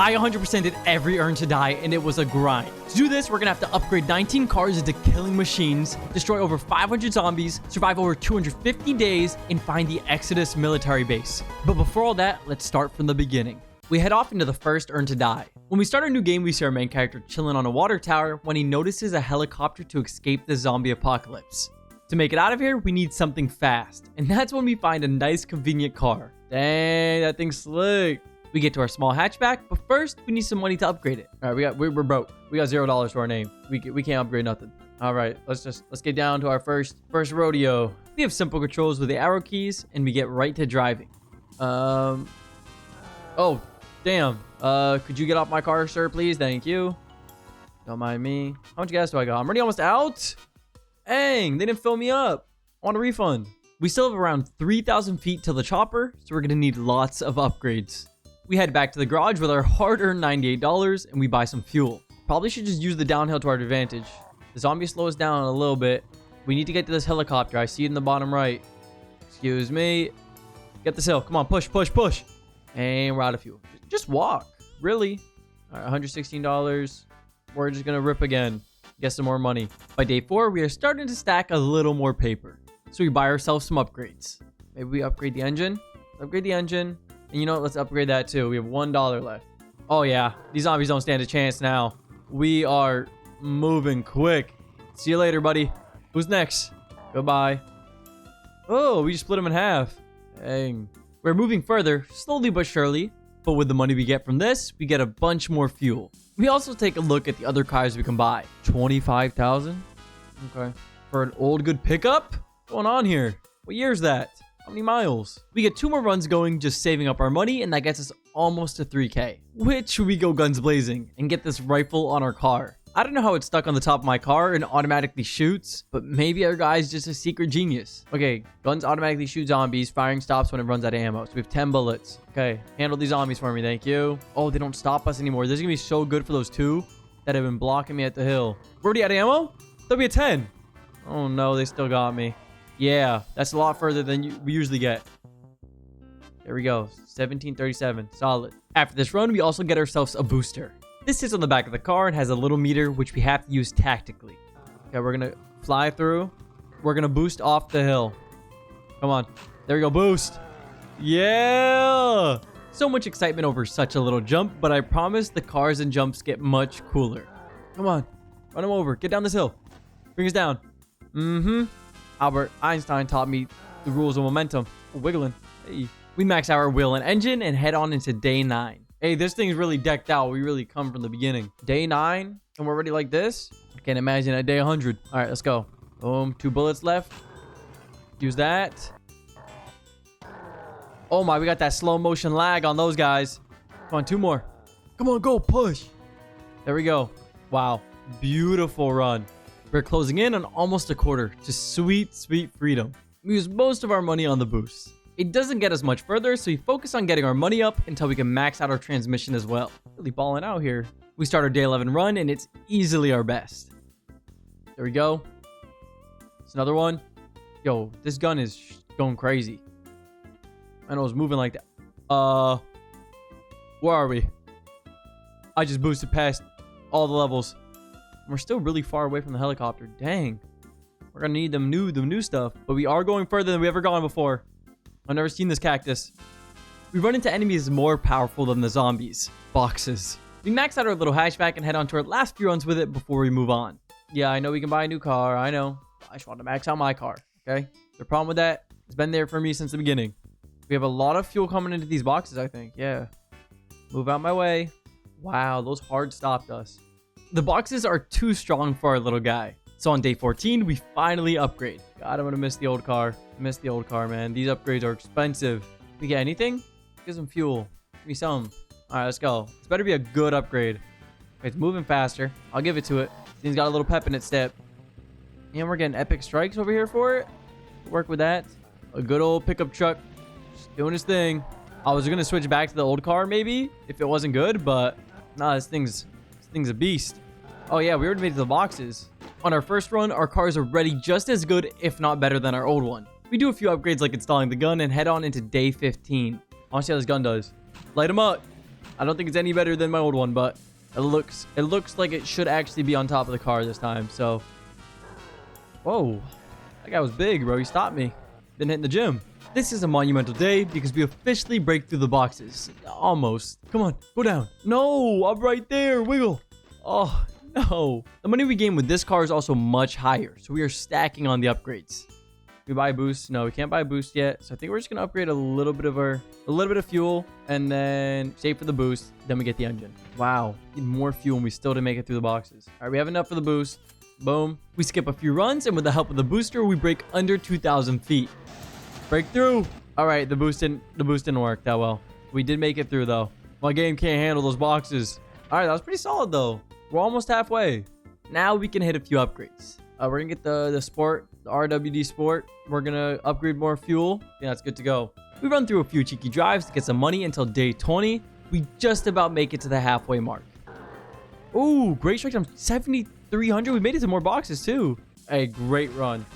I 100% did every earn to die, and it was a grind. To do this, we're gonna have to upgrade 19 cars into killing machines, destroy over 500 zombies, survive over 250 days, and find the Exodus military base. But before all that, let's start from the beginning. We head off into the first earn to die. When we start a new game, we see our main character chilling on a water tower when he notices a helicopter to escape the zombie apocalypse. To make it out of here, we need something fast, and that's when we find a nice convenient car. Dang, that thing's slick. We get to our small hatchback, but first we need some money to upgrade it. All right, we're broke. We got $0 to our name. We can't upgrade nothing. All right, let's get down to our first rodeo. We have simple controls with the arrow keys, and we get right to driving. Oh, damn. Could you get off my car, sir, please? Thank you. Don't mind me. How much gas do I got? I'm already almost out. Dang, they didn't fill me up. I want a refund. We still have around 3,000 feet till the chopper, so we're gonna need lots of upgrades. We head back to the garage with our hard-earned $98 and we buy some fuel. Probably should just use the downhill to our advantage. The zombies slow us down a little bit. We need to get to this helicopter. I see it in the bottom right. Excuse me. Get this hill. Come on, push. And we're out of fuel. Just walk. Really? All right, $116. We're just gonna rip again. Get some more money. By day 4, we are starting to stack a little more paper. So we buy ourselves some upgrades. Maybe we upgrade the engine. Upgrade the engine. And you know what? Let's upgrade that too. We have $1 left. Oh yeah. These zombies don't stand a chance now. We are moving quick. See you later, buddy. Who's next? Goodbye. Oh, we just split them in half. Dang. We're moving further, slowly but surely. But with the money we get from this, we get a bunch more fuel. We also take a look at the other cars we can buy. 25,000? Okay. For an old good pickup? What's going on here? What year is that? How many miles? We get 2 more runs going, just saving up our money, and that gets us almost to 3K. Which we go guns blazing and get this rifle on our car. I don't know how it's stuck on the top of my car and automatically shoots, but maybe our guy's just a secret genius. Okay, guns automatically shoot zombies. Firing stops when it runs out of ammo. So we have 10 bullets. Okay, handle these zombies for me, thank you. Oh, they don't stop us anymore. This is gonna be so good for those 2 that have been blocking me at the hill. We're already out of ammo? That'll be a 10. Oh no, they still got me. Yeah, that's a lot further than we usually get. There we go. 1737. Solid. After this run, we also get ourselves a booster. This sits on the back of the car and has a little meter, which we have to use tactically. Okay, we're going to fly through. We're going to boost off the hill. Come on. There we go. Boost. Yeah. So much excitement over such a little jump, but I promise the cars and jumps get much cooler. Come on. Run him over. Get down this hill. Bring us down. Albert Einstein taught me the rules of momentum. Wiggling. Hey. We max our wheel and engine and head on into day 9. Hey, this thing's really decked out. We really come from the beginning. Day 9 and we're already like this? I can't imagine at day 100. All right, let's go. Boom. 2 bullets left. Use that. Oh my, we got that slow motion lag on those guys. Come on, 2 more. Come on, go. Push. There we go. Wow. Beautiful run. We're closing in on almost a quarter. Just sweet, sweet freedom. We use most of our money on the boost. It doesn't get us much further, so we focus on getting our money up until we can max out our transmission as well. Really balling out here. We start our day 11 run, and it's easily our best. There we go. It's another one. Yo, this gun is going crazy. I know it's moving like that. Where are we? I just boosted past all the levels. We're still really far away from the helicopter. Dang. We're gonna need the new stuff. But we are going further than we've ever gone before. I've never seen this cactus. We run into enemies more powerful than the zombies. Boxes. We max out our little hatchback and head on to our last few runs with it before we move on. Yeah, I know we can buy a new car. I know. I just want to max out my car. Okay? The problem with that, it's been there for me since the beginning. We have a lot of fuel coming into these boxes, I think. Yeah. Move out my way. Wow, those hard stopped us. The boxes are too strong for our little guy. So on day 14, we finally upgrade. God, I'm gonna miss the old car. Miss the old car, man. These upgrades are expensive. We get anything? Get some fuel. Give me some. All right, let's go. This better be a good upgrade. Okay, it's moving faster. I'll give it to it. Thing's got a little pep in its step. And we're getting epic strikes over here for it. Work with that. A good old pickup truck. Just doing its thing. I was gonna switch back to the old car maybe if it wasn't good, but nah, this thing's a beast. Oh yeah, we already made it to the boxes. On our first run, our cars are ready just as good, if not better than our old one. We do a few upgrades like installing the gun and head on into day 15. I want to see how this gun does. Light him up. I don't think it's any better than my old one, but it looks like it should actually be on top of the car this time. So, whoa, that guy was big, bro. He stopped me. Been hitting the gym. This is a monumental day because we officially break through the boxes. Almost. Come on, go down. No, I'm right there. Wiggle. Oh, no. The money we gain with this car is also much higher, so we are stacking on the upgrades. We buy boost. No, we can't buy boost yet. So I think we're just gonna upgrade a little bit of fuel, and then save for the boost. Then we get the engine. Wow, need more fuel, and we still didn't make it through the boxes. All right, we have enough for the boost. Boom. We skip a few runs, and with the help of the booster, we break under 2,000 feet. Breakthrough. All right, the boost didn't work that well. We did make it through though. My game can't handle those boxes. All right, that was pretty solid though. We're almost halfway. Now we can hit a few upgrades. We're gonna get the sport, the RWD sport. We're gonna upgrade more fuel. Yeah, it's good to go. We run through a few cheeky drives to get some money until day 20. We just about make it to the halfway mark. Ooh, great strike time, 7,300. We made it to more boxes too. A great run,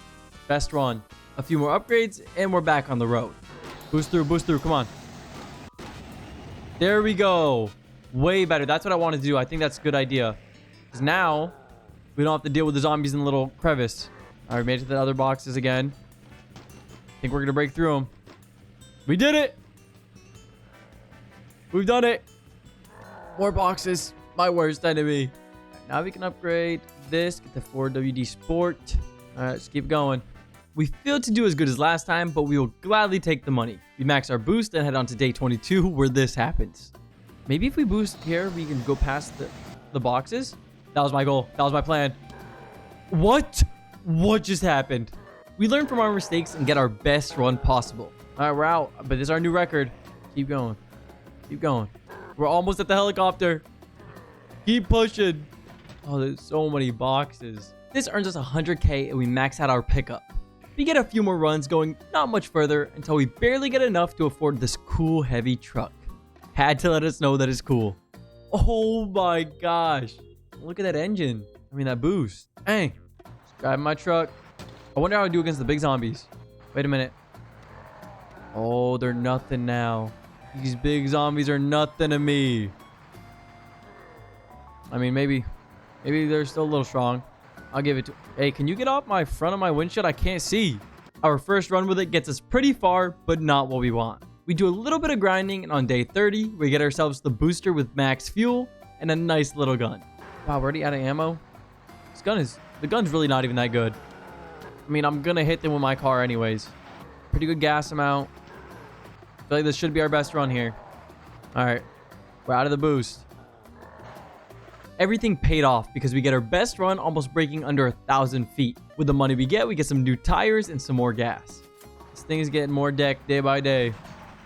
best run. A few more upgrades, and we're back on the road. Boost through, come on. There we go. Way better. That's what I wanted to do. I think that's a good idea. Because now, we don't have to deal with the zombies in the little crevice. All right, we made it to the other boxes again. I think we're going to break through them. We did it. We've done it. More boxes. My worst enemy. Right, now we can upgrade this. Get the 4WD Sport. All right, let's keep going. We failed to do as good as last time, but we will gladly take the money. We max our boost and head on to day 22 where this happens. Maybe if we boost here, we can go past the boxes. That was my goal. That was my plan. What? What just happened? We learn from our mistakes and get our best run possible. All right, we're out, but this is our new record. Keep going. Keep going. We're almost at the helicopter. Keep pushing. Oh, there's so many boxes. This earns us 100K and we max out our pickup. We get a few more runs going not much further until we barely get enough to afford this cool heavy truck. Had to let us know that it's cool. Oh my gosh. Look at that engine. I mean that boost. Hey, just grab my truck. I wonder how I do against the big zombies. Wait a minute. Oh, they're nothing now. These big zombies are nothing to me. I mean, maybe they're still a little strong. I'll give it to... Hey, can you get off my front of my windshield? I can't see. Our first run with it gets us pretty far, but not what we want. We do a little bit of grinding, and on day 30, we get ourselves the booster with max fuel and a nice little gun. Wow, we're already out of ammo. The gun's really not even that good. I mean, I'm gonna hit them with my car anyways. Pretty good gas amount. I feel like this should be our best run here. All right, we're out of the boost. Everything paid off because we get our best run almost breaking under 1,000 feet. With the money we get some new tires and some more gas. This thing is getting more decked day by day.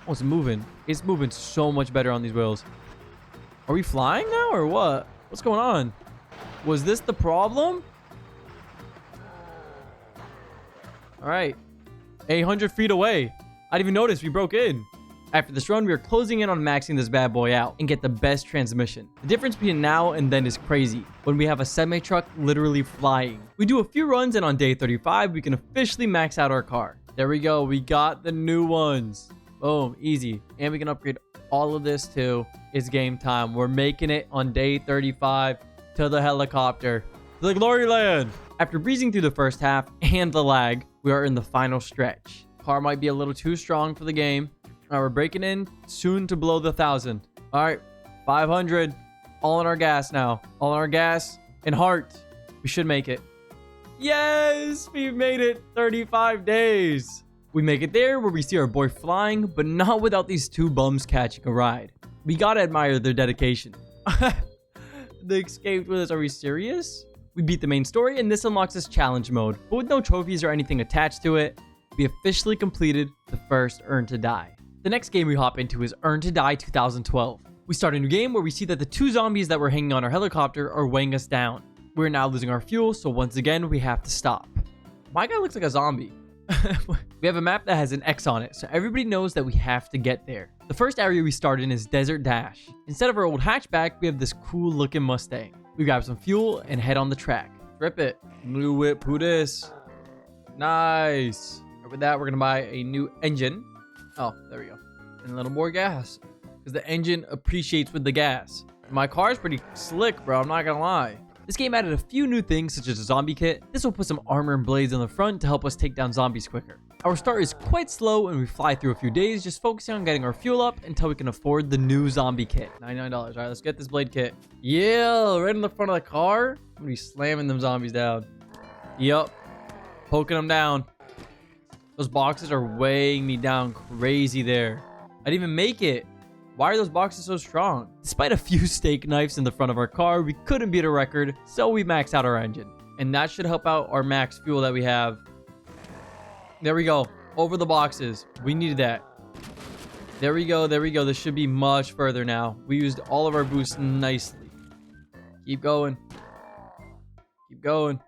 Oh, it's moving. It's moving so much better on these wheels. Are we flying now or what? What's going on? Was this the problem? All right. 800 feet away. I didn't even notice we broke in. After this run, we are closing in on maxing this bad boy out and get the best transmission. The difference between now and then is crazy when we have a semi-truck literally flying. We do a few runs and on day 35, we can officially max out our car. There we go. We got the new ones. Boom. Easy. And we can upgrade all of this too. It's game time. We're making it on day 35 to the helicopter. To the glory land. After breezing through the first half and the lag, we are in the final stretch. Car might be a little too strong for the game. All right, we're breaking in soon to below the 1,000. All right, 500. All in our gas now. All in our gas and heart. We should make it. Yes, we made it. 35 days. We make it there where we see our boy flying, but not without these two bums catching a ride. We gotta admire their dedication. They escaped with us. Are we serious? We beat the main story, and this unlocks this challenge mode, but with no trophies or anything attached to it. We officially completed the first Earn to Die. The next game we hop into is Earn to Die 2012. We start a new game where we see that the two zombies that were hanging on our helicopter are weighing us down. We're now losing our fuel, so once again, we have to stop. My guy looks like a zombie. We have a map that has an X on it, so everybody knows that we have to get there. The first area we start in is Desert Dash. Instead of our old hatchback, we have this cool looking Mustang. We grab some fuel and head on the track. Rip it. Blue whip, who this? Nice. With that, we're gonna buy a new engine. Oh, there we go. And a little more gas. because the engine appreciates with the gas. My car is pretty slick, bro. I'm not gonna lie. This game added a few new things such as a zombie kit. This will put some armor and blades on the front to help us take down zombies quicker. Our start is quite slow and we fly through a few days, just focusing on getting our fuel up until we can afford the new zombie kit. $99. All right, let's get this blade kit. Yeah, right in the front of the car. I'm gonna be slamming them zombies down. Yup, poking them down. Those boxes are weighing me down crazy there. I didn't even make it. Why are those boxes so strong? Despite a few steak knives in the front of our car, we couldn't beat a record, so we maxed out our engine. And that should help out our max fuel that we have. There we go. Over the boxes. We needed that. There we go. There we go. This should be much further now. We used all of our boosts nicely. Keep going. Keep going.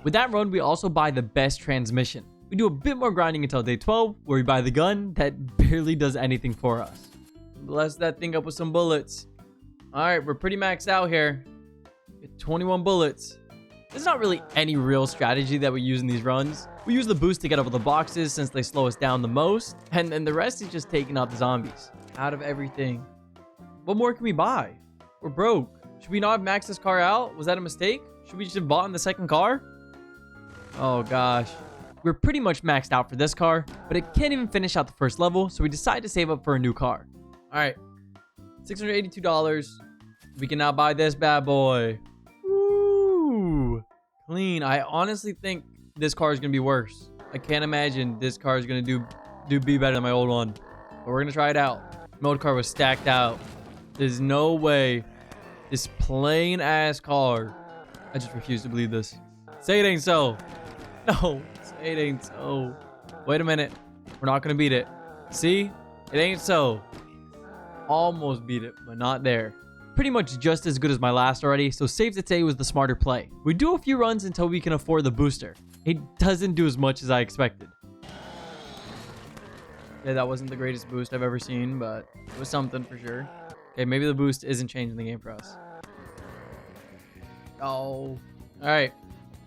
With that run, we also buy the best transmission. We do a bit more grinding until day 12, where we buy the gun that barely does anything for us. Bless that thing up with some bullets. Alright, we're pretty maxed out here. Get 21 bullets. There's not really any real strategy that we use in these runs. We use the boost to get over the boxes since they slow us down the most. And then the rest is just taking out the zombies. Out of everything. What more can we buy? We're broke. Should we not have maxed this car out? Was that a mistake? Should we just have bought in the second car? Oh gosh. We're pretty much maxed out for this car, but it can't even finish out the first level, so we decide to save up for a new car. Alright, $682. We can now buy this bad boy. Woo! Clean. I honestly think this car is going to be worse. I can't imagine this car is going to be better than my old one. But we're going to try it out. My old car was stacked out. There's no way this plain ass car. I just refuse to believe this. Say it ain't so. No, say it ain't so. Wait a minute. We're not going to beat it. See? It ain't so. Almost beat it, but not there. Pretty much just as good as my last already, so safe to say it was the smarter play. We do a few runs until we can afford the booster. It doesn't do as much as I expected. Yeah, that wasn't the greatest boost I've ever seen, but it was something for sure. Okay, maybe the boost isn't changing the game for us. Oh. Alright.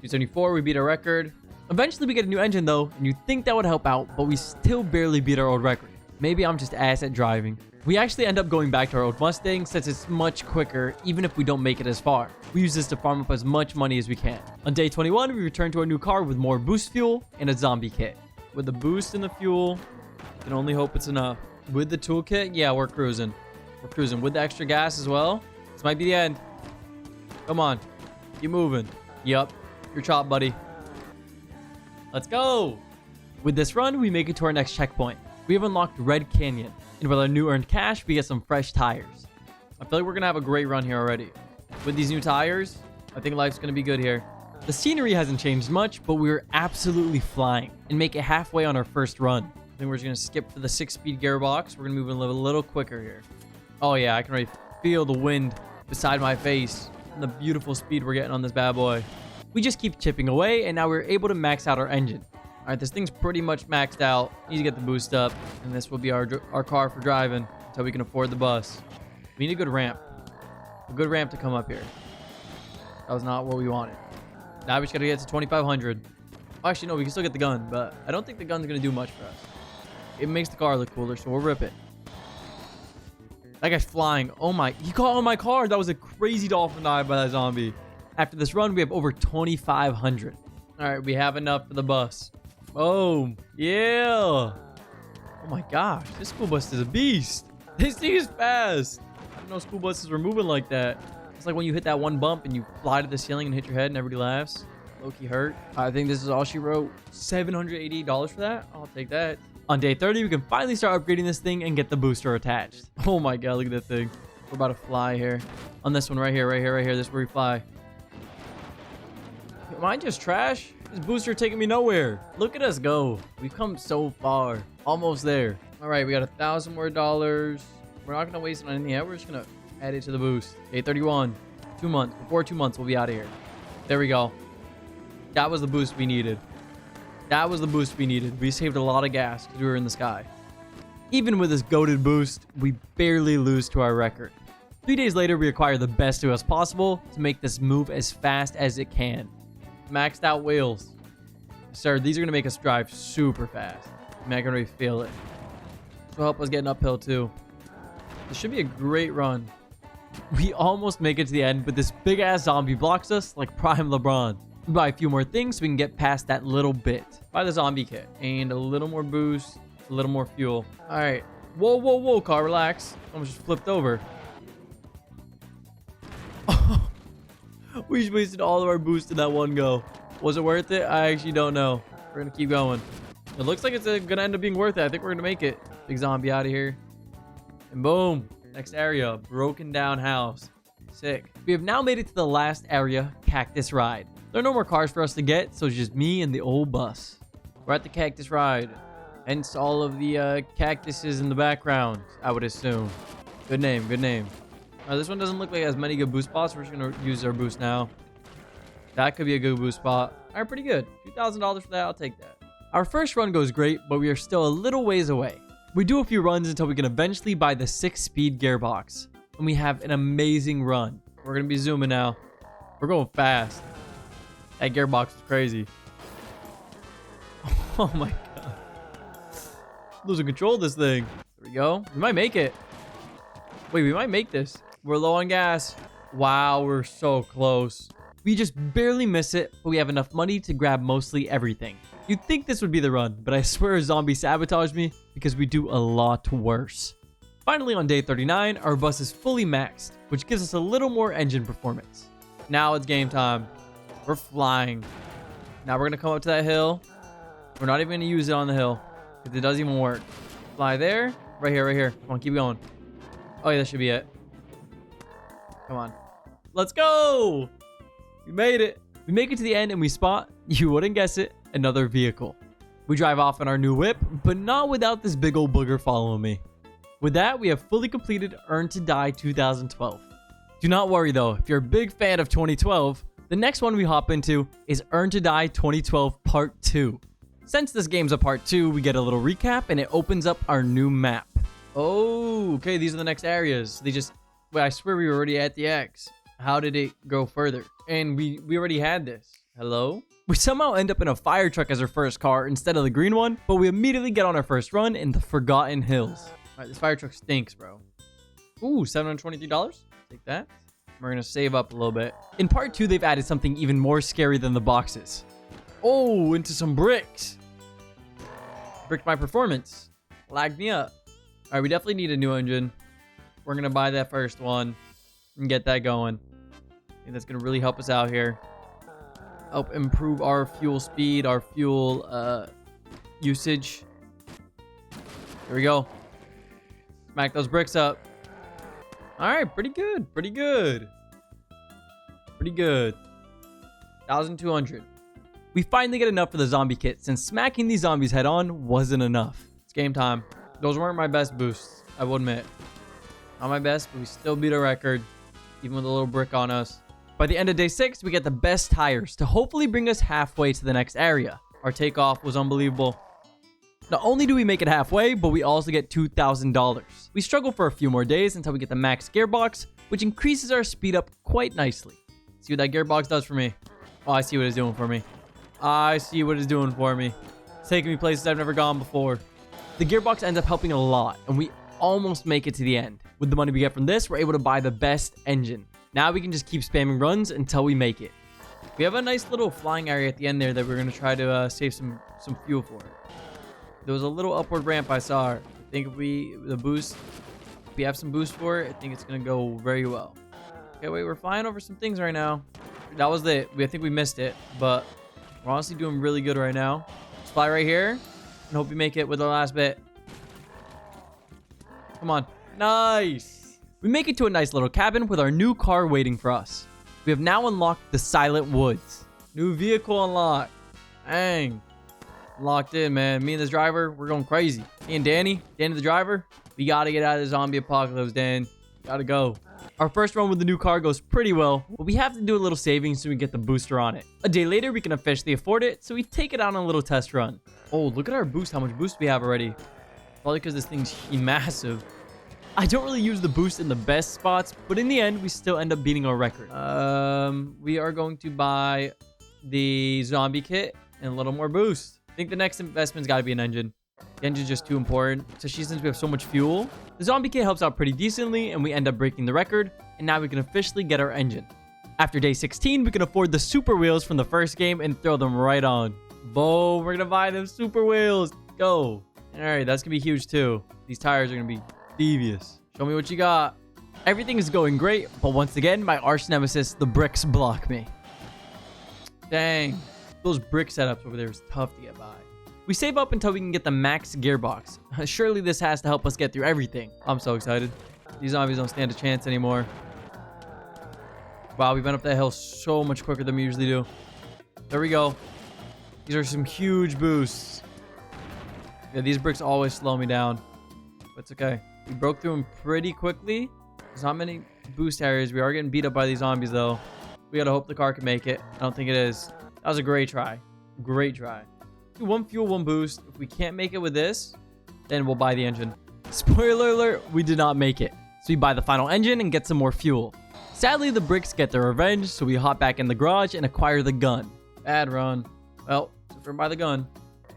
274, we beat our record. Eventually we get a new engine though, and you'd think that would help out, but we still barely beat our old record. Maybe I'm just ass at driving. We actually end up going back to our old Mustang since it's much quicker, even if we don't make it as far. We use this to farm up as much money as we can. On day 21, we return to our new car with more boost fuel and a zombie kit. With the boost and the fuel, you can only hope it's enough. With the toolkit, yeah, we're cruising. We're cruising. With the extra gas as well, this might be the end. Come on. Keep moving. Yup. You're chopped, buddy. Let's go. With this run, we make it to our next checkpoint. We have unlocked Red Canyon. And with our new earned cash, we get some fresh tires. I feel like we're going to have a great run here already. With these new tires, I think life's going to be good here. The scenery hasn't changed much, but we're absolutely flying and make it halfway on our first run. I think we're just going to skip to the 6-speed gearbox. We're going to move a little quicker here. Oh yeah, I can already feel the wind beside my face and the beautiful speed we're getting on this bad boy. We just keep chipping away, and now we're able to max out our engine. All right, this thing's pretty much maxed out. Need to get the boost up, and this will be our car for driving until we can afford the bus. We need a good ramp. A good ramp to come up here. That was not what we wanted. Now we just got to get to 2,500. Actually, no, we can still get the gun, but I don't think the gun's going to do much for us. It makes the car look cooler, so we'll rip it. That guy's flying. Oh my, he caught on my car. That was a crazy dolphin dive by that zombie. After this run, we have over 2,500. All right, we have enough for the bus. Boom. Yeah. Oh my gosh, this school bus is a beast. This thing is fast. I didn't know school buses were moving like that. It's like when you hit that one bump and you fly to the ceiling and hit your head and everybody laughs. Low-key hurt. I think this is all she wrote. $788 for that? I'll take that. On day 30, we can finally start upgrading this thing and get the booster attached. Oh my god, look at that thing. We're about to fly here. On this one right here. This is where we fly. Am I just trash? This booster taking me nowhere. Look at us go. We've come so far. Almost there. All right, we got $1,000 more. We're not going to waste it on anything yet. We're just going to add it to the boost. Day 31. 2 months. Before 2 months, we'll be out of here. There we go. That was the boost we needed. That was the boost we needed. We saved a lot of gas because we were in the sky. Even with this goated boost, we barely lose to our record. 3 days later, we acquire the best to us possible to make this move as fast as it can. Maxed out wheels. Sir, these are going to make us drive super fast. Man, I can already feel it. This will help us get an uphill too. This should be a great run. We almost make it to the end, but this big-ass zombie blocks us like Prime LeBron. We buy a few more things so we can get past that little bit. Buy the zombie kit and a little more boost, a little more fuel. All right. Whoa, whoa, whoa, car, relax. Almost just flipped over. We just wasted all of our boost in that one go. Was it worth it? I actually don't know. We're going to keep going. It looks like it's going to end up being worth it. I think we're going to make it. Big zombie out of here. And boom. Next area. Broken down house. Sick. We have now made it to the last area, Cactus Ride. There are no more cars for us to get, so it's just me and the old bus. We're at the Cactus Ride. Hence all of the cactuses in the background, I would assume. Good name, good name. This one doesn't look like it has many good boost spots. We're just going to use our boost now. That could be a good boost spot. All right, pretty good. $2,000 for that. I'll take that. Our first run goes great, but we are still a little ways away. We do a few runs until we can eventually buy the 6-speed gearbox. And we have an amazing run. We're going to be zooming now. We're going fast. That gearbox is crazy. Oh my god. Losing control of this thing. There we go. We might make it. Wait, we might make this. We're low on gas. Wow, we're so close. We just barely miss it, but we have enough money to grab mostly everything. You'd think this would be the run, but I swear a zombie sabotaged me because we do a lot worse. Finally, on day 39, our bus is fully maxed, which gives us a little more engine performance. Now it's game time. We're flying. Now we're going to come up to that hill. We're not even going to use it on the hill because it doesn't even work. Fly there. Right here, right here. Come on, keep going. Oh, yeah, that should be it. Come on. Let's go. We made it. We make it to the end and we spot, you wouldn't guess it, another vehicle. We drive off in our new whip, but not without this big old booger following me. With that, we have fully completed Earn to Die 2012. Do not worry though, if you're a big fan of 2012, the next one we hop into is Earn to Die 2012 Part 2. Since this game's a Part 2, we get a little recap and it opens up our new map. Oh, okay, these are the next areas. Wait, I swear we were already at the X. How did it go further? And we already had this. Hello? We somehow end up in a fire truck as our first car instead of the green one, but we immediately get on our first run in the Forgotten Hills. All right, this fire truck stinks, bro. Ooh, $723? Take that. We're going to save up a little bit. In Part 2, they've added something even more scary than the boxes. Oh, into some bricks. Bricked my performance. Lagged me up. All right, we definitely need a new engine. We're going to buy that first one and get that going. I think that's going to really help us out here. Help improve our fuel speed, our fuel usage. Here we go. Smack those bricks up. All right, pretty good. Pretty good. Pretty good. 1,200. We finally get enough for the zombie kit since smacking these zombies head on wasn't enough. It's game time. Those weren't my best boosts, I will admit. Not my best, but we still beat a record, even with a little brick on us. By the end of day 6, we get the best tires to hopefully bring us halfway to the next area. Our takeoff was unbelievable. Not only do we make it halfway, but we also get $2,000. We struggle for a few more days until we get the max gearbox, which increases our speed up quite nicely. See what that gearbox does for me. Oh, I see what it's doing for me. I see what it's doing for me. It's taking me places I've never gone before. The gearbox ends up helping a lot, and we almost make it to the end. With the money we get from this, we're able to buy the best engine. Now we can just keep spamming runs until we make it. We have a nice little flying area at the end there that we're going to try to save some fuel for. There was a little upward ramp I saw. I think if we have some boost for it, I think it's going to go very well. Okay, wait, we're flying over some things right now. That was it. I think we missed it, but we're honestly doing really good right now. Let's fly right here and hope we make it with the last bit. Come on. Nice. We make it to a nice little cabin with our new car waiting for us. We have now unlocked the Silent Woods. New vehicle unlocked. Dang. Locked in, man. Me and this driver, we're going crazy. Me and Danny the driver, we got to get out of the zombie apocalypse, Dan. Got to go. Our first run with the new car goes pretty well, but we have to do a little saving so we get the booster on it. A day later, we can officially afford it, so we take it out on a little test run. Oh, look at our boost, how much boost we have already. Probably because this thing's massive. I don't really use the boost in the best spots, but in the end, we still end up beating our record. We are going to buy the zombie kit and a little more boost. I think the next investment's got to be an engine. The engine's just too important, especially since we have so much fuel. The zombie kit helps out pretty decently, and we end up breaking the record, and now we can officially get our engine. After day 16, we can afford the super wheels from the first game and throw them right on. Boom, we're gonna buy them super wheels. Go. All right, that's gonna be huge too. These tires are gonna be devious. Show me what you got. Everything is going great, but once again, my arch nemesis, the bricks, block me. Dang. Those brick setups over there is tough to get by. We save up until we can get the max gearbox. Surely this has to help us get through everything. I'm so excited. These zombies don't stand a chance anymore. Wow, we went up that hill so much quicker than we usually do. There we go. These are some huge boosts. Yeah, these bricks always slow me down. But it's okay. We broke through them pretty quickly. There's not many boost areas. We are getting beat up by these zombies, though. We gotta hope the car can make it. I don't think it is. That was a great try. Great try. Do one fuel, one boost. If we can't make it with this, then we'll buy the engine. Spoiler alert, we did not make it. So we buy the final engine and get some more fuel. Sadly, the bricks get their revenge, so we hop back in the garage and acquire the gun. Bad run. Well, so we're by the gun.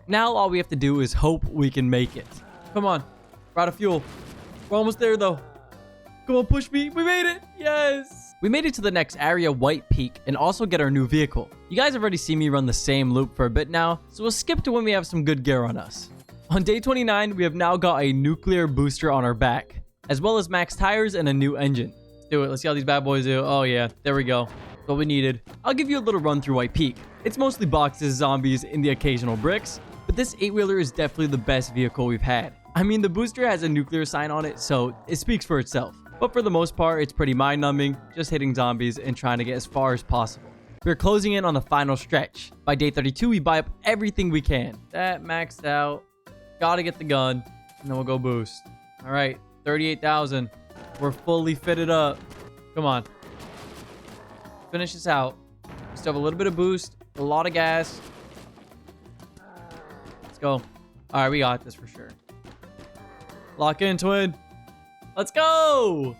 Now all we have to do is hope we can make it. Come on. We're out of fuel. We're almost there, though. Come on, push me. We made it. Yes. We made it to the next area, White Peak, and also get our new vehicle. You guys have already seen me run the same loop for a bit now, so we'll skip to when we have some good gear on us. On day 29, we have now got a nuclear booster on our back, as well as max tires and a new engine. Let's do it. Let's see how these bad boys do. Oh yeah, there we go. That's what we needed. I'll give you a little run through White Peak. It's mostly boxes, zombies, and the occasional bricks, but this 8-wheeler is definitely the best vehicle we've had. I mean, the booster has a nuclear sign on it, so it speaks for itself. But for the most part, it's pretty mind-numbing, just hitting zombies and trying to get as far as possible. We're closing in on the final stretch. By day 32, we buy up everything we can. That maxed out. Gotta get the gun, and then we'll go boost. All right, 38,000. We're fully fitted up. Come on. Finish this out. We still have a little bit of boost, a lot of gas. Let's go. All right, we got this for sure. Lock in, twin. Let's go.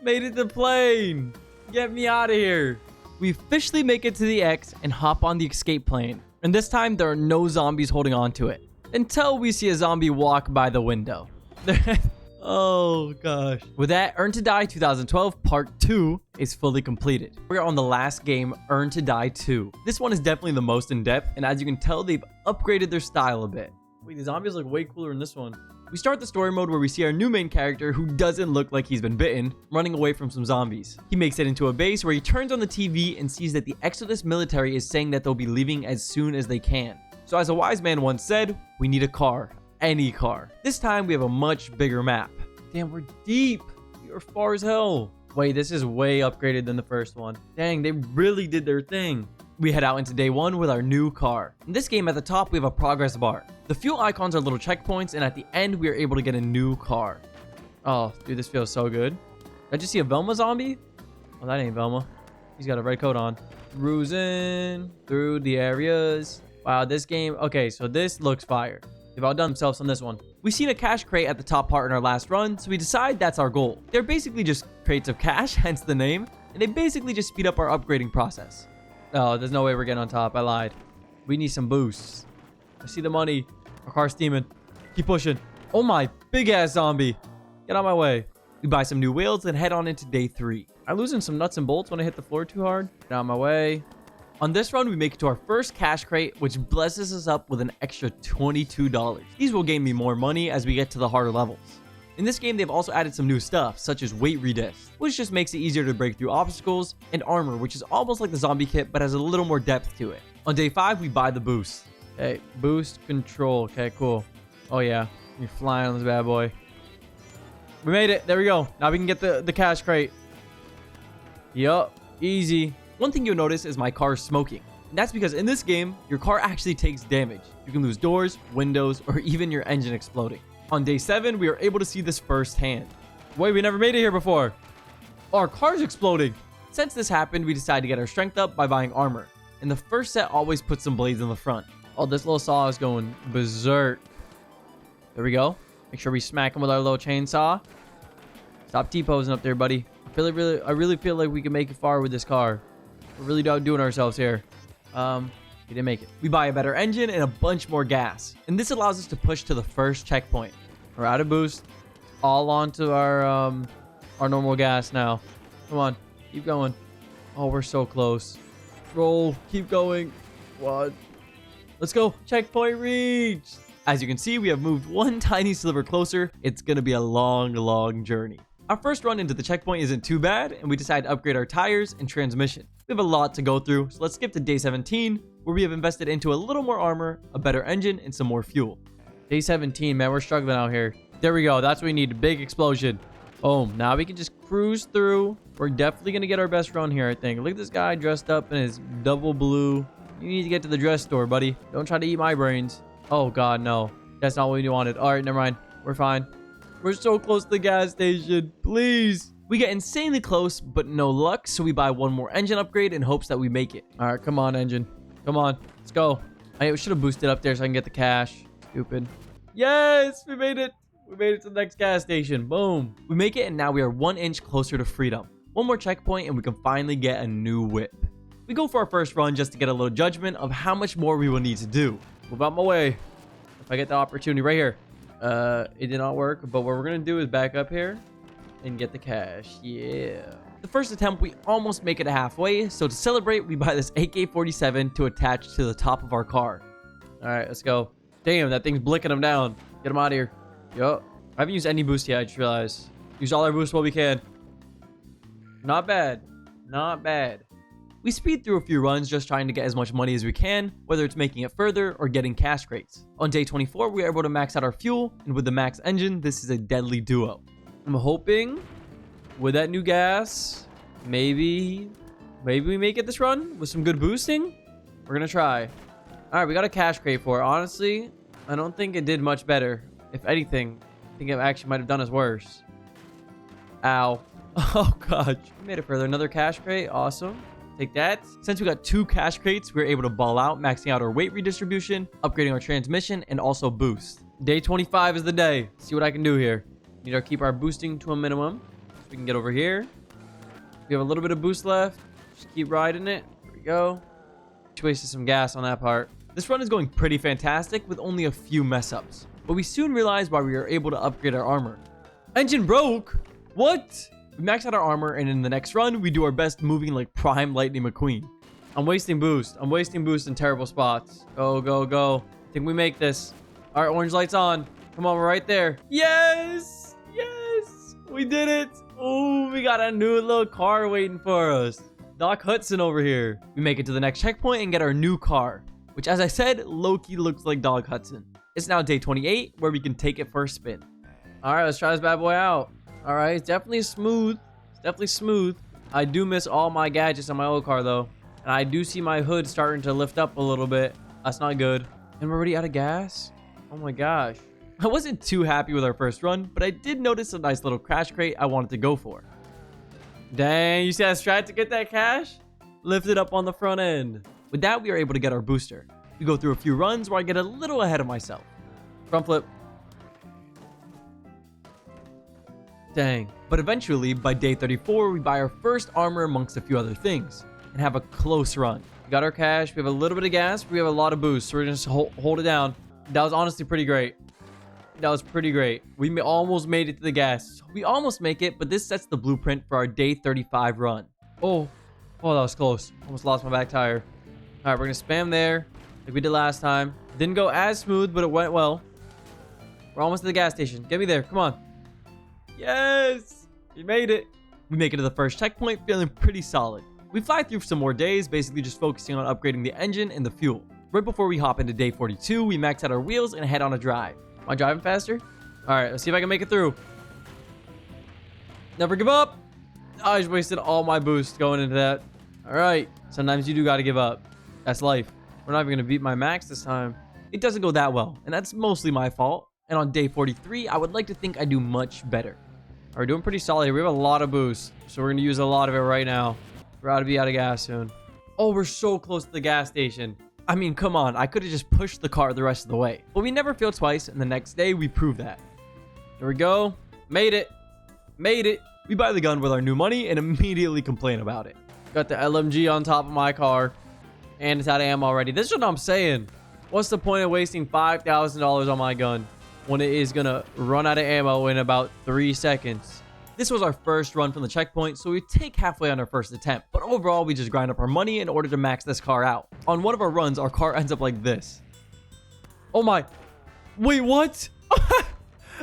Made it to plane. Get me out of here. We officially make it to the X and hop on the escape plane. And this time, there are no zombies holding on to it. Until we see a zombie walk by the window. Oh, gosh. With that, Earn to Die 2012 Part 2 is fully completed. We're on the last game, Earn to Die 2. This one is definitely the most in-depth, and as you can tell, they've upgraded their style a bit. Wait, the zombies look way cooler in this one. We start the story mode where we see our new main character who doesn't look like he's been bitten, running away from some zombies. He makes it into a base where he turns on the TV and sees that the Exodus military is saying that they'll be leaving as soon as they can. So as a wise man once said, we need a car. Any car. This time we have a much bigger map. Damn, we're deep. We are far as hell. Wait, this is way upgraded than the first one. Dang, they really did their thing. We head out into day 1 with our new car. In this game, at the top, we have a progress bar. The fuel icons are little checkpoints, and at the end, we are able to get a new car. Oh, dude, this feels so good. Did I just see a Velma zombie? Oh, that ain't Velma. He's got a red coat on. Cruising through the areas. Wow, this game... Okay, so this looks fire. They've outdone themselves on this one. We've seen a cash crate at the top part in our last run, so we decide that's our goal. They're basically just crates of cash, hence the name, and they basically just speed up our upgrading process. Oh, there's no way we're getting on top. I lied. We need some boosts. I see the money. Our car's steaming. Keep pushing. Oh my, big-ass zombie. Get out of my way. We buy some new wheels and head on into day 3. I'm losing some nuts and bolts when I hit the floor too hard. Get out of my way. On this run, we make it to our first cash crate, which blesses us up with an extra $22. These will gain me more money as we get to the harder levels. In this game, they've also added some new stuff, such as weight redist, which just makes it easier to break through obstacles, and armor, which is almost like the zombie kit, but has a little more depth to it. On day 5, we buy the boost. Okay, boost control. Okay, cool. Oh yeah, you're flying on this bad boy. We made it. There we go. Now we can get the cash crate. Yup, easy. One thing you'll notice is my car smoking. And that's because in this game, your car actually takes damage. You can lose doors, windows, or even your engine exploding. On day 7, we are able to see this firsthand. Wait, we never made it here before. Our car's exploding. Since this happened, we decided to get our strength up by buying armor. And the first set always puts some blades in the front. Oh, this little saw is going berserk. There we go. Make sure we smack him with our little chainsaw. Stop T-posing up there, buddy. I really feel like we can make it far with this car. We're really doing ourselves here. We didn't make it. We buy a better engine and a bunch more gas. And this allows us to push to the first checkpoint. We're out of boost. All onto our normal gas now. Come on. Keep going. Oh, we're so close. Roll. Keep going. What? Let's go. Checkpoint reached. As you can see, we have moved one tiny sliver closer. It's going to be a long, long journey. Our first run into the checkpoint isn't too bad, and we decide to upgrade our tires and transmission. We have a lot to go through, so let's skip to day 17, where we have invested into a little more armor, a better engine, and some more fuel. Day 17, man, we're struggling out here. There we go. That's what we need. A big explosion. Boom. Now we can just cruise through. We're definitely going to get our best run here, I think. Look at this guy dressed up in his double blue. You need to get to the dress store, buddy. Don't try to eat my brains. Oh, God, no. That's not what we wanted. All right, never mind. We're fine. We're so close to the gas station. Please. We get insanely close, but no luck, so we buy one more engine upgrade in hopes that we make it. All right, come on, engine. Come on. Let's go. I should have boosted up there so I can get the cash. Stupid. Yes, we made it. We made it to the next gas station. Boom. We make it, and now we are 1 inch closer to freedom. One more checkpoint, and we can finally get a new whip. We go for our first run just to get a little judgment of how much more we will need to do. Move out my way. If I get the opportunity right here. It did not work, but what we're going to do is back up here and get the cash. Yeah. The first attempt, we almost make it halfway. So to celebrate, we buy this AK-47 to attach to the top of our car. All right, let's go. Damn, that thing's blicking him down. Get him out of here. Yo, I haven't used any boost yet, I just realized. Use all our boost while we can. Not bad. Not bad. We speed through a few runs just trying to get as much money as we can, whether it's making it further or getting cash crates. On day 24, we are able to max out our fuel, and with the max engine, this is a deadly duo. I'm hoping with that new gas, maybe we make it this run with some good boosting. We're gonna try. All right, we got a cash crate for it. Honestly, I don't think it did much better. If anything, I think it actually might have done us worse. Ow. Oh, gosh. We made it further. Another cash crate. Awesome. Take that. Since we got 2 cash crates, we were able to ball out, maxing out our weight redistribution, upgrading our transmission, and also boost. Day 25 is the day. Let's see what I can do here. Need to keep our boosting to a minimum. So we can get over here. We have a little bit of boost left. Just keep riding it. There we go. Just wasted some gas on that part. This run is going pretty fantastic with only a few mess ups. But we soon realized why we were able to upgrade our armor. Engine broke? What? We max out our armor, and in the next run, we do our best moving like Prime Lightning McQueen. I'm wasting boost. I'm wasting boost in terrible spots. Go, go, go. I think we make this. All right, orange lights on. Come on, we're right there. Yes! Yes! We did it! Oh, we got a new little car waiting for us. Doc Hudson over here. We make it to the next checkpoint and get our new car, which, as I said, low-key looks like Doc Hudson. It's now day 28, where we can take it for a spin. All right, let's try this bad boy out. All right, it's definitely smooth. It's definitely smooth. I do miss all my gadgets on my old car, though. And I do see my hood starting to lift up a little bit. That's not good. And we're already out of gas? Oh my gosh. I wasn't too happy with our first run, but I did notice a nice little crash crate I wanted to go for. Dang, you see that strat to get that cash? Lift it up on the front end. With that, we are able to get our booster. We go through a few runs where I get a little ahead of myself. Front flip. Dang. But eventually, by day 34, we buy our first armor amongst a few other things and have a close run. We got our cash. We have a little bit of gas. We have a lot of boost. So we're just hold it down. That was honestly pretty great. That was pretty great. We almost made it to the gas. We almost make it, but this sets the blueprint for our day 35 run. Oh, that was close. Almost lost my back tire. All right, we're going to spam there like we did last time. Didn't go as smooth, but it went well. We're almost at the gas station. Get me there. Come on. Yes! We made it. We make it to the first checkpoint, feeling pretty solid. We fly through some more days, basically just focusing on upgrading the engine and the fuel. Right before we hop into day 42, we max out our wheels and head on a drive. Am I driving faster? All right, let's see if I can make it through. Never give up. I just wasted all my boost going into that. All right, sometimes you do got to give up. That's life. We're not even going to beat my max this time. It doesn't go that well, and that's mostly my fault. And on day 43, I would like to think I do much better. All right, we're doing pretty solid here. We have a lot of boost, so we're going to use a lot of it right now. We're about to be out of gas soon. Oh, we're so close to the gas station. I mean, come on. I could have just pushed the car the rest of the way. But we never failed twice, and the next day, we proved that. There we go. Made it. Made it. We buy the gun with our new money and immediately complain about it. Got the LMG on top of my car. And it's out of ammo already. This is what I'm saying. What's the point of wasting $5,000 on my gun when it is gonna run out of ammo in about 3 seconds? This was our first run from the checkpoint, so we take halfway on our first attempt. But overall, we just grind up our money in order to max this car out. On one of our runs, our car ends up like this. Oh my. Wait, what?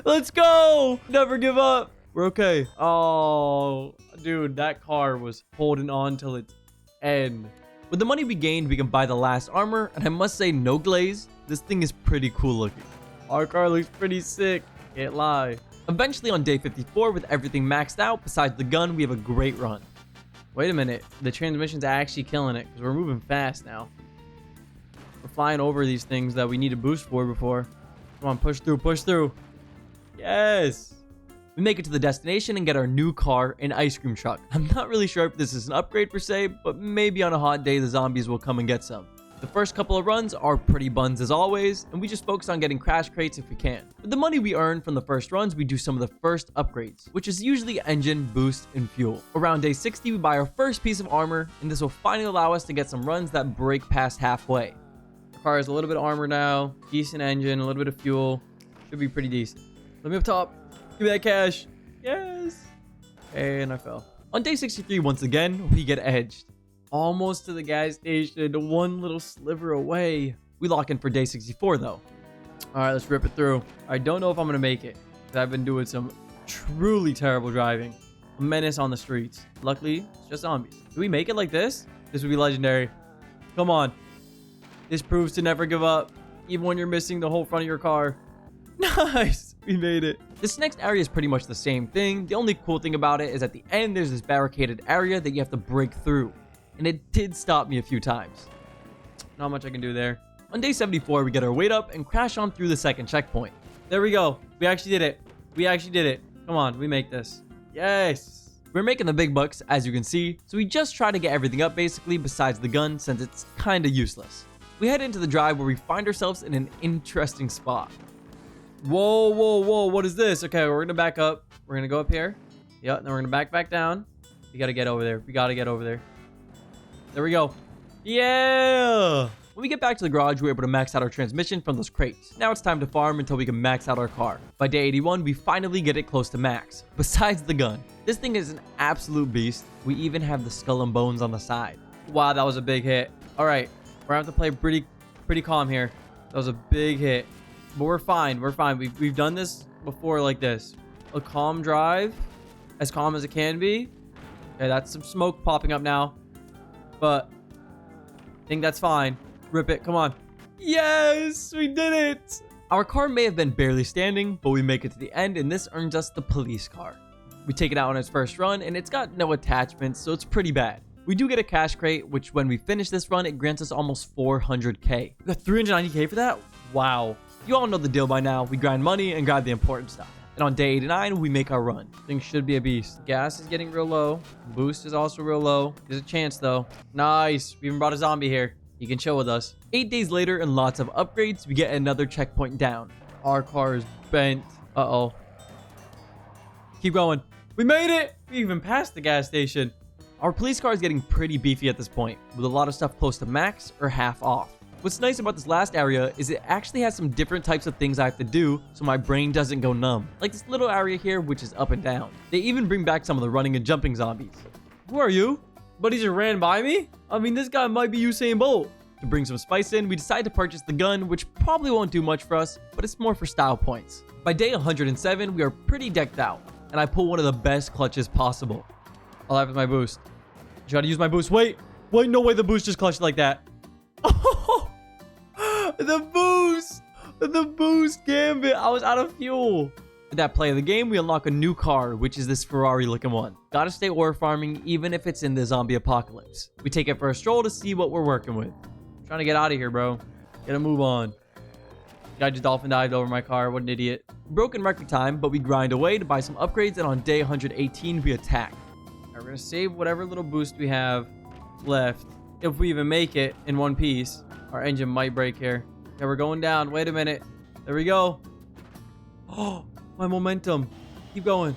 Let's go. Never give up. We're okay. Oh, dude, that car was holding on till its end. With the money we gained, we can buy the last armor. And I must say, no glaze. This thing is pretty cool looking. Our car looks pretty sick. Can't lie. Eventually on day 54, with everything maxed out, besides the gun, we have a great run. Wait a minute. The transmission's actually killing it because we're moving fast now. We're flying over these things that we need a boost for before. Come on, push through, push through. Yes. We make it to the destination and get our new car, an ice cream truck. I'm not really sure if this is an upgrade per se, but maybe on a hot day, the zombies will come and get some. The first couple of runs are pretty buns as always, and we just focus on getting crash crates if we can. With the money we earn from the first runs, we do some of the first upgrades, which is usually engine, boost, and fuel. Around day 60, we buy our first piece of armor, and this will finally allow us to get some runs that break past halfway. The car has a little bit of armor now, decent engine, a little bit of fuel. Should be pretty decent. Let me up top. Give me that cash. Yes. And I fell. On day 63, once again, we get edged. Almost to the gas station, one little sliver away. We lock in for day 64 though. All right, let's rip it through. I don't know if I'm gonna make it because I've been doing some truly terrible driving. A menace on the streets. Luckily, it's just zombies. Do we make it like this? This would be legendary. Come on. This proves to never give up, even when you're missing the whole front of your car. Nice. We made it. This next area is pretty much the same thing. The only cool thing about it is at the end, there's this barricaded area that you have to break through. And it did stop me a few times. Not much I can do there. On day 74, we get our weight up and crash on through the second checkpoint. There we go. We actually did it. We actually did it. Come on, we make this. Yes. We're making the big bucks, as you can see. So we just try to get everything up basically besides the gun since it's kind of useless. We head into the drive where we find ourselves in an interesting spot. Whoa, whoa, whoa. What is this? Okay, we're going to back up. We're going to go up here. Yep, then we're going to back down. We got to get over there. We got to get over there. There we go. Yeah! When we get back to the garage, we're able to max out our transmission from those crates. Now it's time to farm until we can max out our car. By day 81, we finally get it close to max. Besides the gun. This thing is an absolute beast. We even have the skull and bones on the side. Wow, that was a big hit. All right, we're going to have to play pretty calm here. That was a big hit. But we're fine. We're fine. We've done this before like this. A calm drive. As calm as it can be. Okay, that's some smoke popping up now. But I think that's fine. Rip it. Come on. Yes, we did it. Our car may have been barely standing, but we make it to the end, and this earns us the police car. We take it out on its first run, and it's got no attachments, so it's pretty bad. We do get a cash crate, which when we finish this run, it grants us almost 400k. We got 390k for that? Wow. You all know the deal by now. We grind money and grab the important stuff. And on day 89, we make our run. Things should be a beast. Gas is getting real low. Boost is also real low. There's a chance though. Nice. We even brought a zombie here. He can chill with us. 8 days later and lots of upgrades, we get another checkpoint down. Our car is bent. Uh-oh. Keep going. We made it. We even passed the gas station. Our police car is getting pretty beefy at this point, with a lot of stuff close to max or half off. What's nice about this last area is it actually has some different types of things I have to do so my brain doesn't go numb. Like this little area here, which is up and down. They even bring back some of the running and jumping zombies. Who are you? Buddy just ran by me? I mean, this guy might be Usain Bolt. To bring some spice in, we decide to purchase the gun, which probably won't do much for us, but it's more for style points. By day 107, we are pretty decked out, and I pull one of the best clutches possible. I'll have my boost. I gotta use my boost. Wait, no way the boost just clutched like that. Oh, the boost gambit. I was out of fuel. With that play of the game, we unlock a new car, which is this Ferrari looking one. Gotta stay ore farming, even if it's in the zombie apocalypse. We take it for a stroll to see what we're working with. Trying to get out of here, bro. Gotta move on. Guy just dolphin dived over my car. What an idiot. Broken record time, but we grind away to buy some upgrades, and on day 118, we attack. All right, we're gonna save whatever little boost we have left. If we even make it in one piece, our engine might break here. Okay, we're going down. Wait a minute. There we go. Oh, my momentum. Keep going.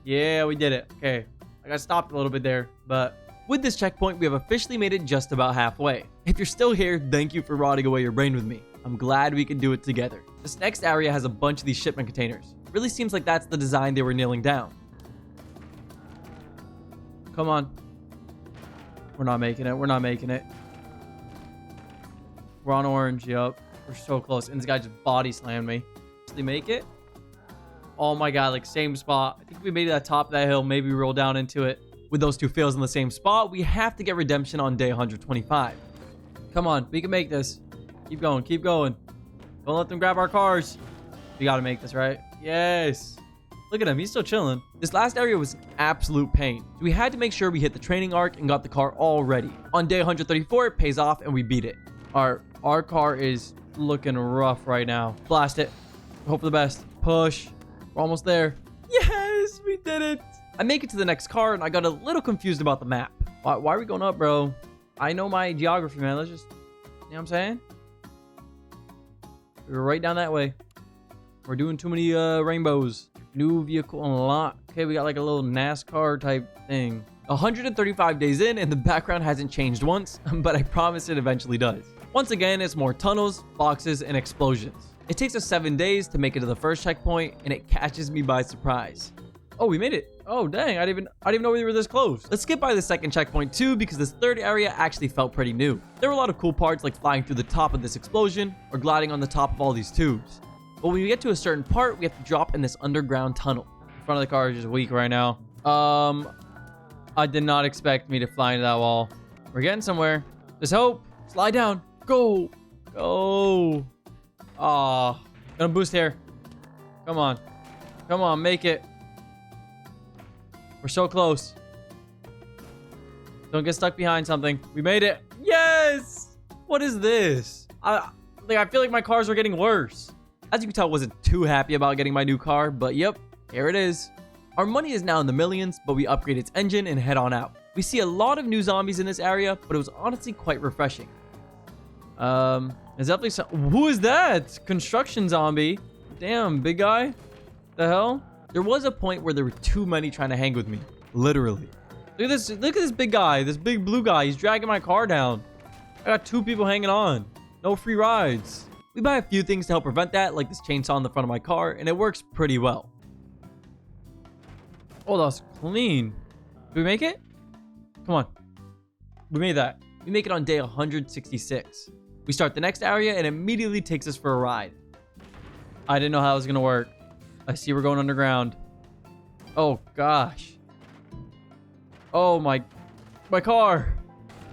Yeah, we did it. Okay. I got stopped a little bit there, but With this checkpoint, we have officially made it just about halfway. If you're still here, thank you for rotting away your brain with me. I'm glad we can do it together. This next area has a bunch of these shipment containers. Really seems like that's the design they were nailing down. Come on. We're not making it. We're not making it. We're on orange. Yup. We're so close. And this guy just body slammed me. Did they make it? Oh my god, like same spot. I think we made it at the top of that hill. Maybe we roll down into it. With those two fails in the same spot, we have to get redemption on day 125. Come on, we can make this. Keep going, keep going. Don't let them grab our cars. We gotta make this, right? Yes. Look at him, he's still chilling. This last area was an absolute pain. So we had to make sure we hit the training arc and got the car all ready. On day 134, it pays off and we beat it. Our car is looking rough right now. Blast it. Hope for the best. Push. We're almost there. Yes, we did it. I make it to the next car and I got a little confused about the map. Why are we going up, bro? I know my geography, man. Let's just, you know what I'm saying? We're right down that way. We're doing too many rainbows. New vehicle unlock. Okay, we got like a little NASCAR type thing. 135 days in and the background hasn't changed once, but I promise it eventually does. Once again, it's more tunnels, boxes, and explosions. It takes us 7 days to make it to the first checkpoint and it catches me by surprise. Oh, we made it. Oh, dang. I didn't even know we were this close. Let's skip by the second checkpoint too, because this third area actually felt pretty new. There were a lot of cool parts like flying through the top of this explosion or gliding on the top of all these tubes. But when we get to a certain part, we have to drop in this underground tunnel. The front of the car is just weak right now. I did not expect me to fly into that wall. We're getting somewhere. There's hope. Slide down. Go. Go. Aw. Gonna boost here. Come on. Come on, make it. We're so close. Don't get stuck behind something. We made it. Yes! What is this? I feel like my cars are getting worse. As you can tell, I wasn't too happy about getting my new car, but yep, here it is. Our money is now in the millions, but we upgrade its engine and head on out. We see a lot of new zombies in this area, but it was honestly quite refreshing. There's definitely some... Who is that? Construction zombie. Damn, big guy. The hell? There was a point where there were too many trying to hang with me. Literally. Look at this big guy. This big blue guy. He's dragging my car down. I got 2 people hanging on. No free rides. We buy a few things to help prevent that, like this chainsaw in the front of my car, and it works pretty well. Oh, that was clean. Did we make it? Come on. We made that. We make it on day 166. We start the next area and it immediately takes us for a ride. I didn't know how it was going to work. I see we're going underground. Oh, gosh. Oh, my car.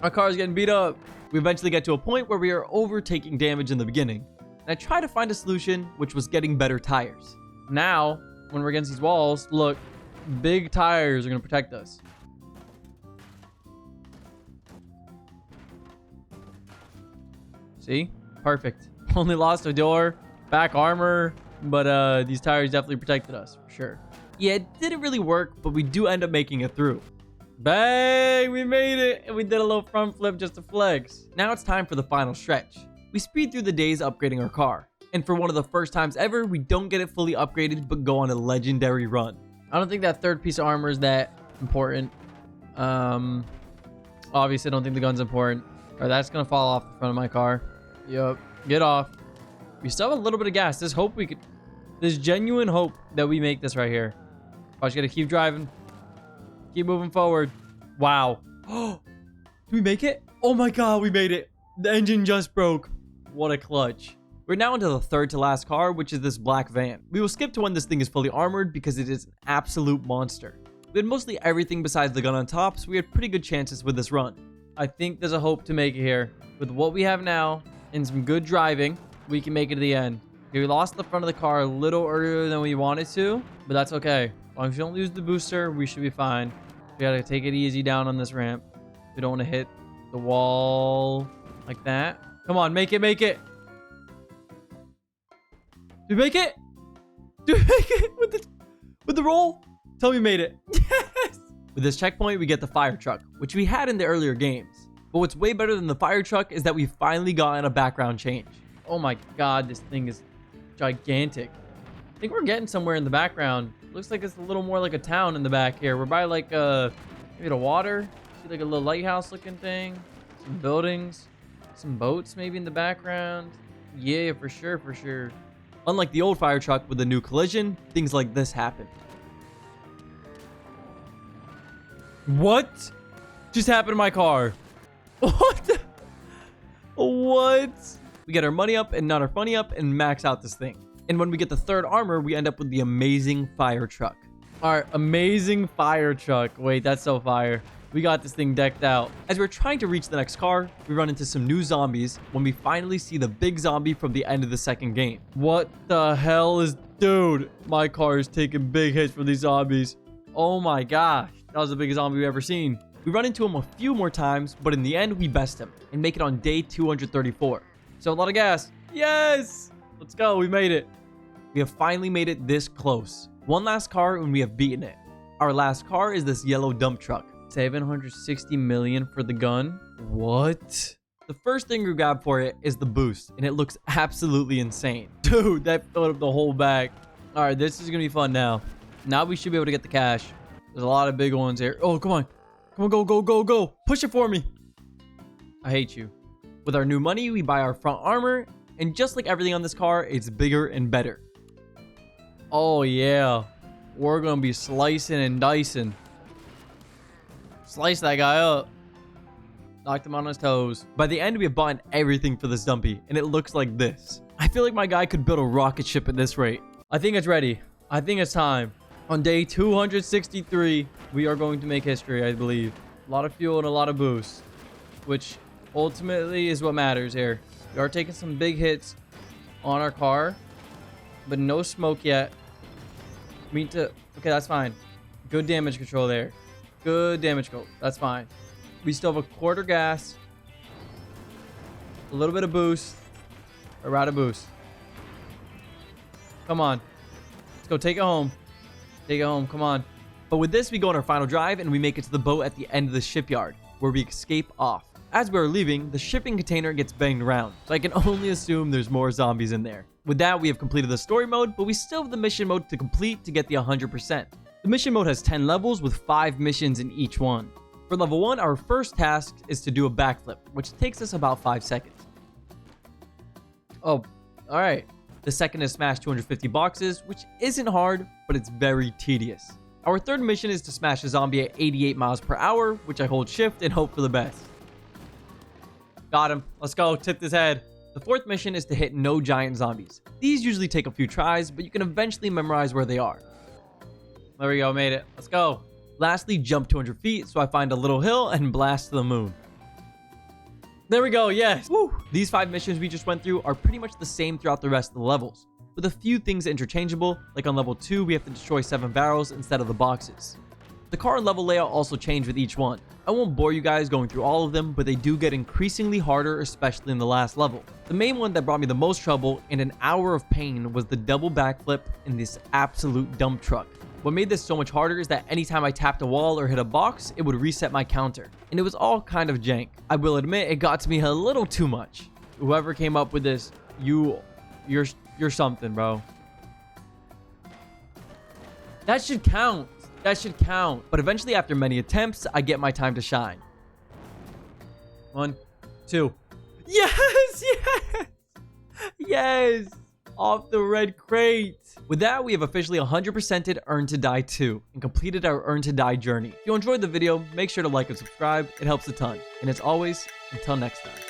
My car is getting beat up. We eventually get to a point where we are overtaking damage in the beginning. And I try to find a solution, which was getting better tires. Now, when we're against these walls, look, big tires are going to protect us. See? Perfect. Only lost a door, back armor, but these tires definitely protected us, for sure. Yeah, it didn't really work, but we do end up making it through. Bang! We made it! And we did a little front flip just to flex. Now it's time for the final stretch. We speed through the days upgrading our car. And for one of the first times ever, we don't get it fully upgraded, but go on a legendary run. I don't think that third piece of armor is that important. Obviously, I don't think the gun's important. All right, that's gonna fall off the front of my car. Yup. Get off. We still have a little bit of gas. There's hope we could... There's genuine hope that we make this right here. I just gotta keep driving. Keep moving forward. Wow. Oh, did we make it? Oh my god, we made it. The engine just broke. What a clutch. We're now into the third to last car, which is this black van. We will skip to when this thing is fully armored because it is an absolute monster. We had mostly everything besides the gun on top, so we had pretty good chances with this run. I think there's a hope to make it here. With what we have now and some good driving, we can make it to the end. Okay, we lost the front of the car a little earlier than we wanted to, but that's okay. As long as we don't lose the booster, we should be fine. We gotta take it easy down on this ramp. We don't want to hit the wall like that. Come on, make it, make it. Did we make it? Did we make it with the roll? Tell me we made it. Yes! With this checkpoint, we get the fire truck, which we had in the earlier games. But what's way better than the fire truck is that we finally got a background change. Oh my god, this thing is gigantic. I think we're getting somewhere in the background. Looks like it's a little more like a town in the back here. We're by like maybe the water. See like a little lighthouse looking thing. Some buildings. Some boats maybe in the background. Yeah, for sure, for sure. Unlike the old fire truck with the new collision, things like this happen. What just happened to my car? What the? What? We get our money up and not our funny up and max out this thing. And when we get the third armor, we end up with the amazing fire truck. Our amazing fire truck. Wait, that's so fire. We got this thing decked out. As we're trying to reach the next car, we run into some new zombies when we finally see the big zombie from the end of the second game. What the hell is... Dude, my car is taking big hits from these zombies. Oh my gosh. That was the biggest zombie we've ever seen. We run into him a few more times, but in the end, we best him and make it on day 234. So a lot of gas. Yes! Let's go. We made it. We have finally made it this close. One last car and we have beaten it. Our last car is this yellow dump truck. 760 million for the gun. What? The first thing we grab for it is the boost, and it looks absolutely insane. Dude, that filled up the whole bag. All right, this is gonna be fun now. Now we should be able to get the cash. There's a lot of big ones here. Oh, come on. Come on, go, go, go, go. Push it for me. I hate you. With our new money, we buy our front armor, and just like everything on this car, it's bigger and better. Oh, yeah. We're gonna be slicing and dicing. Slice that guy up. Knocked him on his toes. By the end, we have bought everything for this dumpy, and it looks like this. I feel like my guy could build a rocket ship at this rate. I think it's ready. I think it's time. On day 263, we are going to make history, I believe. A lot of fuel and a lot of boost, which ultimately is what matters here. We are taking some big hits on our car, but no smoke yet. We need to... Okay, that's fine. Good damage control there. Good damage control. That's fine. We still have a quarter gas. A little bit of boost. We're out of boost. Come on. Let's go. Take it home. Take it home. Come on. But with this, we go on our final drive and we make it to the boat at the end of the shipyard where we escape off. As we're leaving, the shipping container gets banged around, so I can only assume there's more zombies in there. With that, we have completed the story mode, but we still have the mission mode to complete to get the 100%. The mission mode has 10 levels with 5 missions in each one. For level 1, our first task is to do a backflip, which takes us about 5 seconds. Oh, alright. The second is smash 250 boxes, which isn't hard, but it's very tedious. Our third mission is to smash a zombie at 88 miles per hour, which I hold shift and hope for the best. Got him. Let's go. Tip his head. The fourth mission is to hit no giant zombies. These usually take a few tries, but you can eventually memorize where they are. There we go. Made it. Let's go. Lastly, jump 200 feet so I find a little hill and blast to the moon. There we go. Yes. Woo. These 5 missions we just went through are pretty much the same throughout the rest of the levels, with a few things interchangeable, like on level 2 we have to destroy 7 barrels instead of the boxes. The car and level layout also change with each one. I won't bore you guys going through all of them, but they do get increasingly harder, especially in the last level. The main one that brought me the most trouble and an hour of pain was the double backflip in this absolute dump truck. What made this so much harder is that anytime I tapped a wall or hit a box, it would reset my counter, and it was all kind of jank. I will admit it got to me a little too much. Whoever came up with this, you're something, bro. That should count. That should count. But eventually, after many attempts, I get my time to shine. 1, 2. Yes! Yes! Yes! Off the red crate. With that, we have officially 100%ed Earn to Die 2 and completed our Earn to Die journey. If you enjoyed the video, make sure to like and subscribe. It helps a ton. And as always, until next time.